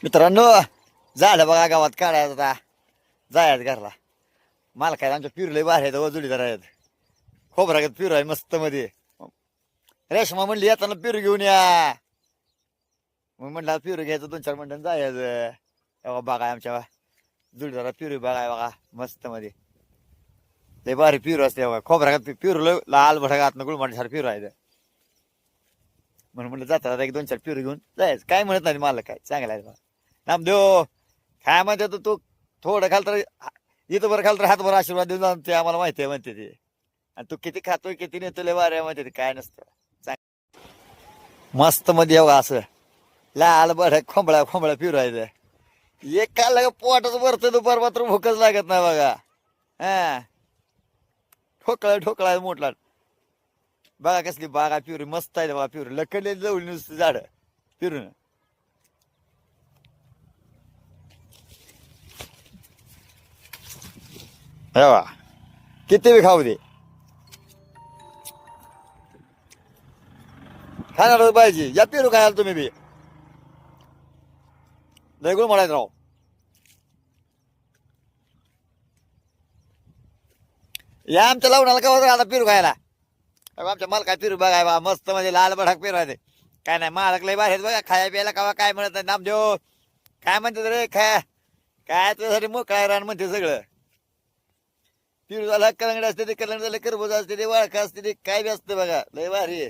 मित्रांनो, झालं बघा गावात काढायचं आता जायचं घरला. मला काय आमच्या पिरू लय बाहेर आहेत, जोडीदार आहेत. खोबरा पिरू आहे मस्त मध्ये. रेशमा म्हणली येताना पिरू घेऊन या. मग म्हणलं पिरू घ्यायचं 2-4 मिनिटं जायचं. तेव्हा बघा आमच्या जोडीदारा पिरू बघाय बघा मस्त मध्ये. लय भारी पिरू असते बघा. खोबरा पिरू लय लाल भडकात गुळमाट पिरू आहे. म्हणून म्हणलं जातात एक 2-4 पिरू घेऊन जायचं. काय म्हणत नाही मला, काय चांगलं आहे बघा. नामदेव काय म्हणते तू थोडं खाल तर इथं बरं खाल तर हातभर आशीर्वाद देऊन जाऊन ते आम्हाला माहिती आहे म्हणते ते. आणि तू किती खातोय किती नेतो लय वाऱ्या म्हणते ते, काय नसतं. मस्त मध्ये बघा असं लाल भडक खोंबळ्या फिरायचं. एक काय लाग पोटाच भरतं दुपार मात्र भूकच लागत नाही बघा. हा ठोकळा मोठला बघा. कसली बागा पिरू मस्त आहे बघा. पिरू लकडले जवळ नुसतं झाड फिरून. हे किती बी खाऊ दे, खाणार पाहिजे. या पिरू खायला तुम्ही बी लय म्हणायचं राव. या आमच्या लावणाला का होतं आता पिरू खायला. आमच्या मालका पिरू बघाय बा मस्त म्हणजे लाल भडाक पिरू आहे. काय नाही मालक लय बाहेर बघा. खाया प्यायला कावा काय म्हणत नाही. नामदेव काय म्हणते रे खा काय तुझ्यासाठी मोकळा रान म्हणते सगळं. पिरू झाला कलंगड असते ते, कलंगड झालं करबूज असते ते, वाळखा असते ते, काय बी असते बघा. लय भारी आहे.